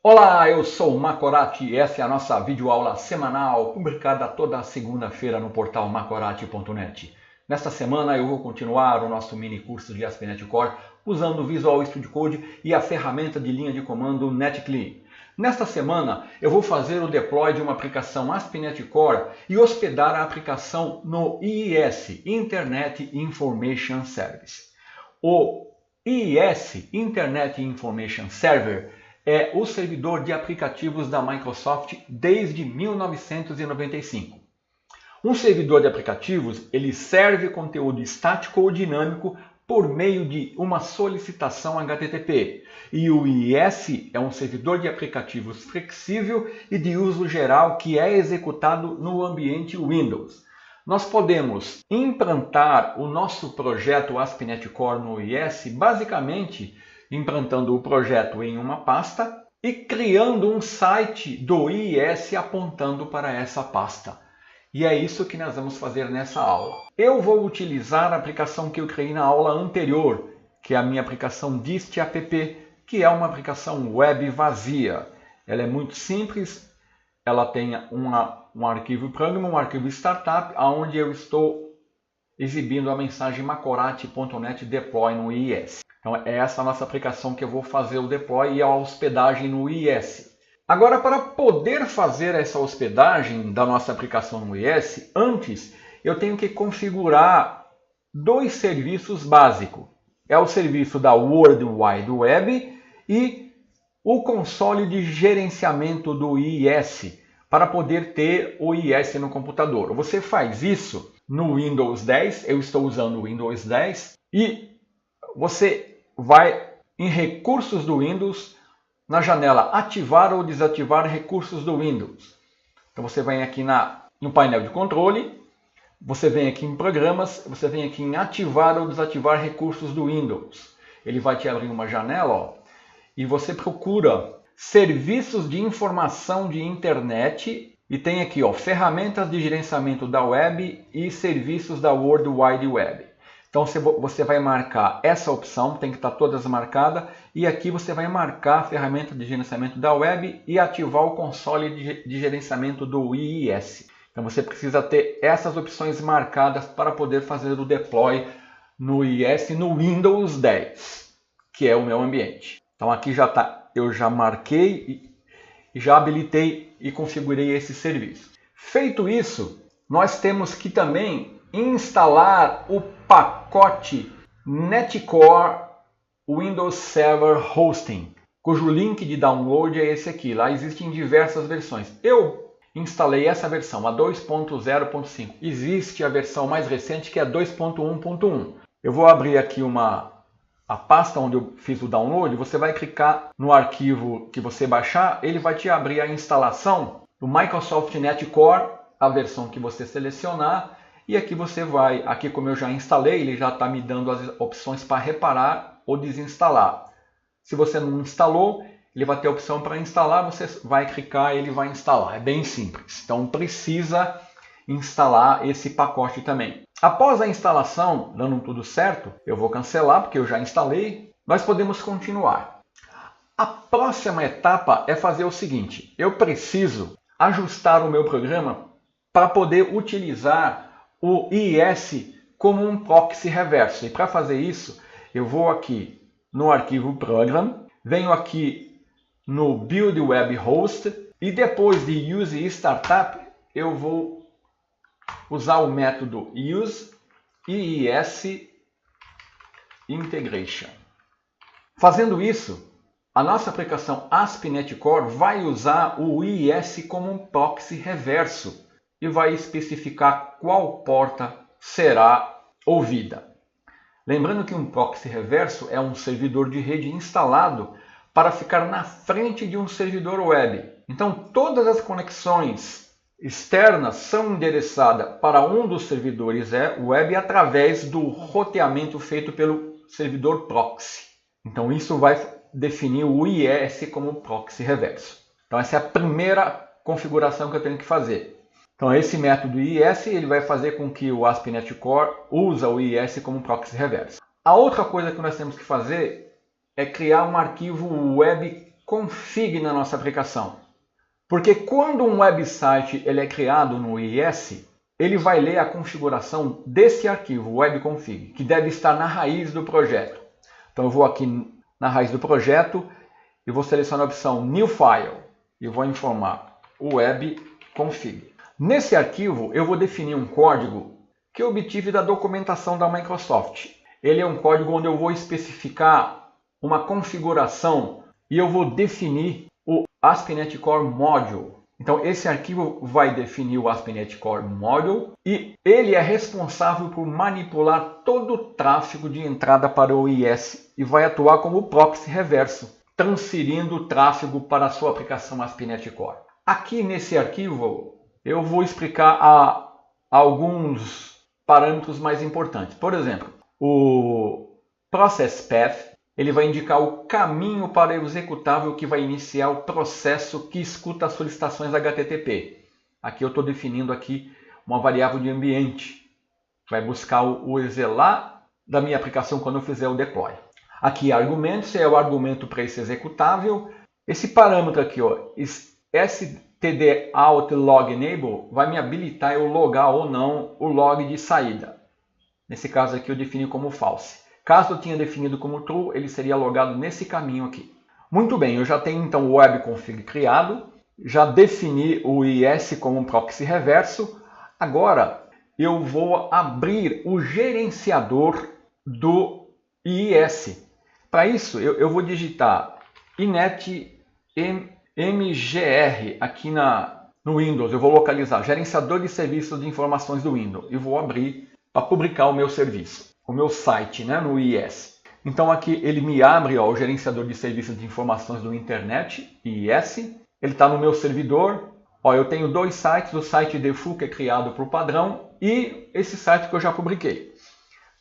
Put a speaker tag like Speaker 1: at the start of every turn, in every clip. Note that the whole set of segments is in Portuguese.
Speaker 1: Olá, eu sou o Macorati e essa é a nossa videoaula semanal, publicada toda segunda-feira no portal macorati.net. Nesta semana eu vou continuar o nosso mini curso de ASP.NET Core usando o Visual Studio Code e a ferramenta de linha de comando NetClean. Nesta semana eu vou fazer o deploy de uma aplicação ASP.NET Core e hospedar a aplicação no IIS, Internet Information Service. O IIS, Internet Information Server, é o servidor de aplicativos da Microsoft desde 1995. Um servidor de aplicativos, ele serve conteúdo estático ou dinâmico por meio de uma solicitação HTTP. E o IIS é um servidor de aplicativos flexível e de uso geral que é executado no ambiente Windows. Nós podemos implantar o nosso projeto ASP.NET Core no IIS basicamente implantando o projeto em uma pasta e criando um site do IIS apontando para essa pasta. E é isso que nós vamos fazer nessa aula. Eu vou utilizar a aplicação que eu criei na aula anterior, que é a minha aplicação Dist-app, que é uma aplicação web vazia. Ela é muito simples, ela tem um arquivo program, um arquivo startup, onde eu estou exibindo a mensagem macorati.net deploy no IIS. Então é essa a nossa aplicação que eu vou fazer o deploy e a hospedagem no IIS. Agora, para poder fazer essa hospedagem da nossa aplicação no IIS, antes eu tenho que configurar dois serviços básicos. É o serviço da World Wide Web e o console de gerenciamento do IIS, para poder ter o IIS no computador. Você faz isso no Windows 10, eu estou usando o Windows 10, e você vai em recursos do Windows, na janela ativar ou desativar recursos do Windows. Então você vem aqui no painel de controle, você vem aqui em programas, você vem aqui em ativar ou desativar recursos do Windows. Ele vai te abrir uma janela, ó, e você procura serviços de informação de internet e tem aqui, ó, ferramentas de gerenciamento da web e serviços da World Wide Web. Então você vai marcar essa opção, tem que estar todas marcadas, e aqui você vai marcar a ferramenta de gerenciamento da web e ativar o console de gerenciamento do IIS. Então você precisa ter essas opções marcadas para poder fazer o deploy no IIS no Windows 10, que é o meu ambiente. Então aqui já está, eu já marquei e já habilitei e configurei esse serviço. Feito isso, nós temos que também instalar o pacote NetCore Windows Server Hosting, cujo link de download é esse aqui. Lá existem diversas versões. Eu instalei essa versão, a 2.0.5. Existe a versão mais recente, que é 2.1.1. Eu vou abrir aqui a pasta onde eu fiz o download. Você vai clicar no arquivo que você baixar, ele vai te abrir a instalação do Microsoft NetCore, a versão que você selecionar. E aqui você vai, aqui como eu já instalei, ele já está me dando as opções para reparar ou desinstalar. Se você não instalou, ele vai ter a opção para instalar, você vai clicar e ele vai instalar. É bem simples. Então precisa instalar esse pacote também. Após a instalação, dando tudo certo, eu vou cancelar porque eu já instalei. Nós podemos continuar. A próxima etapa é fazer o seguinte: eu preciso ajustar o meu programa para poder utilizar o IIS como um proxy reverso. E para fazer isso, eu vou aqui no arquivo Program, venho aqui no Build Web Host e depois de Use Startup, eu vou usar o método Use IIS Integration. Fazendo isso, a nossa aplicação ASP.NET Core vai usar o IIS como um proxy reverso e vai especificar qual porta será ouvida. Lembrando que um proxy reverso é um servidor de rede instalado para ficar na frente de um servidor web. Então todas as conexões externas são endereçadas para um dos servidores web através do roteamento feito pelo servidor proxy. Então isso vai definir o IIS como proxy reverso. Então essa é a primeira configuração que eu tenho que fazer. Então esse método IIS ele vai fazer com que o ASP.NET Core use o IIS como proxy reverso. A outra coisa que nós temos que fazer é criar um arquivo web config na nossa aplicação. Porque quando um website ele é criado no IIS, ele vai ler a configuração desse arquivo webconfig, que deve estar na raiz do projeto. Então eu vou aqui na raiz do projeto e vou selecionar a opção New File e vou informar webconfig. Nesse arquivo eu vou definir um código que eu obtive da documentação da Microsoft. Ele é um código onde eu vou especificar uma configuração e eu vou definir o ASP.NET Core Module. Então esse arquivo vai definir o ASP.NET Core Module e ele é responsável por manipular todo o tráfego de entrada para o IIS e vai atuar como proxy reverso, transferindo o tráfego para a sua aplicação ASP.NET Core. Aqui nesse arquivo eu vou explicar alguns parâmetros mais importantes. Por exemplo, o Process Path ele vai indicar o caminho para o executável que vai iniciar o processo que escuta as solicitações HTTP. Aqui eu estou definindo aqui uma variável de ambiente. Vai buscar o EXELA da minha aplicação quando eu fizer o deploy. Aqui argumentos é o argumento para esse executável. Esse parâmetro aqui, ó, stdout_log_enable, vai me habilitar eu logar ou não o log de saída. Nesse caso aqui eu defini como false. Caso eu tenha definido como true, ele seria logado nesse caminho aqui. Muito bem, eu já tenho então o webconfig criado, já defini o IIS como um proxy reverso. Agora eu vou abrir o gerenciador do IIS. Para isso eu vou digitar inet mgr aqui no Windows. Eu vou localizar gerenciador de serviços de informações do Windows e vou abrir para publicar o meu serviço, o meu site, né, no IIS. Então aqui ele me abre, ó, o gerenciador de serviços de informações do Internet, IIS. Ele está no meu servidor. Ó, eu tenho dois sites, o site default que é criado por padrão e esse site que eu já publiquei.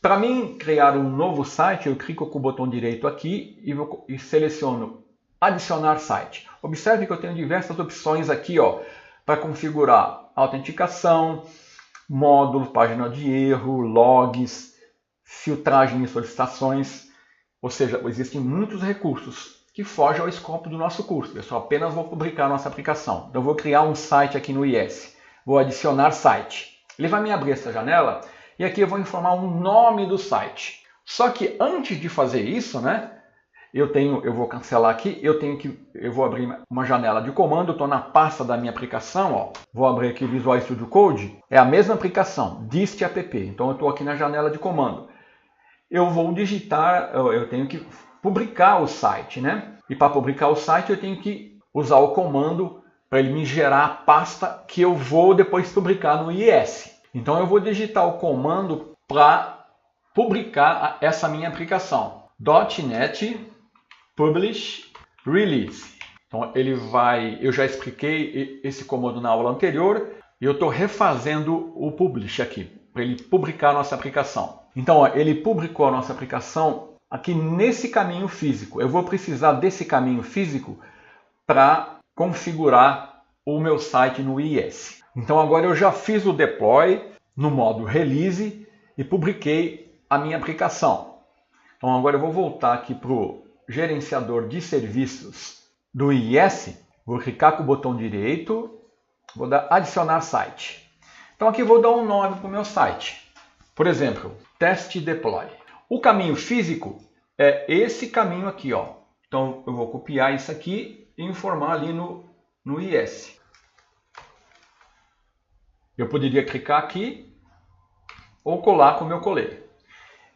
Speaker 1: Para mim criar um novo site, eu clico com o botão direito aqui e seleciono adicionar site. Observe que eu tenho diversas opções aqui, ó, para configurar autenticação, módulo, página de erro, logs, filtragem de solicitações. Ou seja, existem muitos recursos que fogem ao escopo do nosso curso. Eu só apenas vou publicar a nossa aplicação. Então eu vou criar um site aqui no IIS. Vou adicionar site. Ele vai me abrir essa janela e aqui eu vou informar o nome do site. Só que antes de fazer isso, né, eu vou cancelar aqui, eu vou abrir uma janela de comando, estou na pasta da minha aplicação, ó, vou abrir aqui o Visual Studio Code, é a mesma aplicação, dist-app, então eu estou aqui na janela de comando. Eu vou digitar, eu tenho que publicar o site, né? E para publicar o site eu tenho que usar o comando para ele me gerar a pasta que eu vou depois publicar no IIS. Então eu vou digitar o comando para publicar essa minha aplicação. .NET Publish Release. Então eu já expliquei esse comando na aula anterior e eu estou refazendo o publish aqui, para ele publicar a nossa aplicação. Então ó, ele publicou a nossa aplicação aqui nesse caminho físico. Eu vou precisar desse caminho físico para configurar o meu site no IIS. Então agora eu já fiz o deploy no modo release e publiquei a minha aplicação. Então agora eu vou voltar aqui para o gerenciador de serviços do IIS, vou clicar com o botão direito, vou dar adicionar site. Então aqui eu vou dar um nome para o meu site. Por exemplo, test deploy. O caminho físico é esse caminho aqui, ó. Então eu vou copiar isso aqui e informar ali no IIS. Eu poderia clicar aqui ou colar como eu colei.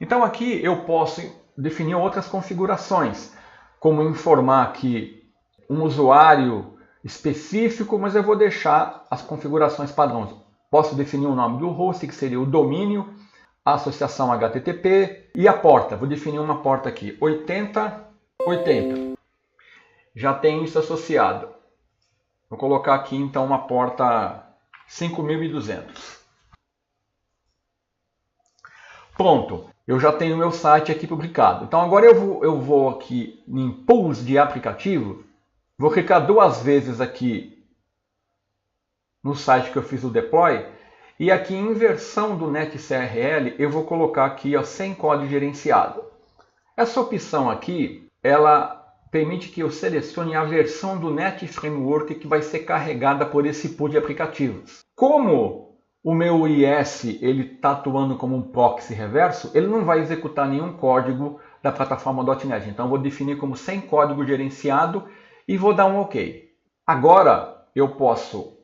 Speaker 1: Então aqui eu posso definir outras configurações, como informar aqui um usuário específico, mas eu vou deixar as configurações padrões. Posso definir o nome do host, que seria o domínio, a associação HTTP e a porta. Vou definir uma porta aqui, 8080. Já tenho isso associado. Vou colocar aqui então uma porta 5200. Pronto, eu já tenho meu site aqui publicado. Então agora eu vou aqui em Pools de aplicativo, vou clicar duas vezes aqui no site que eu fiz o deploy, e aqui em versão do NetCRL eu vou colocar aqui ó, sem código gerenciado. Essa opção aqui, ela permite que eu selecione a versão do Net Framework que vai ser carregada por esse pool de aplicativos. Como o meu IIS está atuando como um proxy reverso, ele não vai executar nenhum código da plataforma .NET. Então eu vou definir como sem código gerenciado e vou dar um OK. Agora eu posso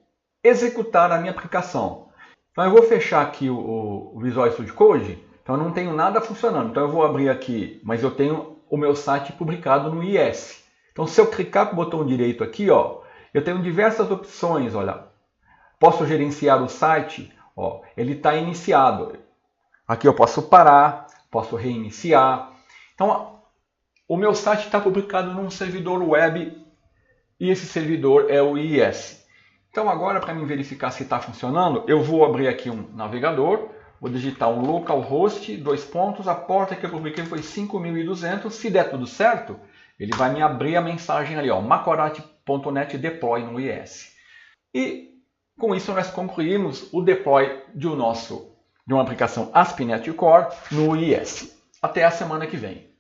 Speaker 1: executar a minha aplicação. Então eu vou fechar aqui o Visual Studio Code. Então eu não tenho nada funcionando. Então eu vou abrir aqui, mas eu tenho o meu site publicado no IIS. Então se eu clicar com o botão direito aqui, ó, eu tenho diversas opções. Olha, posso gerenciar o site. Ó, ele está iniciado. Aqui eu posso parar, posso reiniciar. Então o meu site está publicado num servidor web e esse servidor é o IIS. Então agora, para mim verificar se está funcionando, eu vou abrir aqui um navegador, vou digitar um localhost, a porta que eu publiquei foi 5200, se der tudo certo, ele vai me abrir a mensagem ali, ó, macorati.net deploy no IIS. E com isso nós concluímos o deploy de uma aplicação ASP.NET Core no IIS. Até a semana que vem.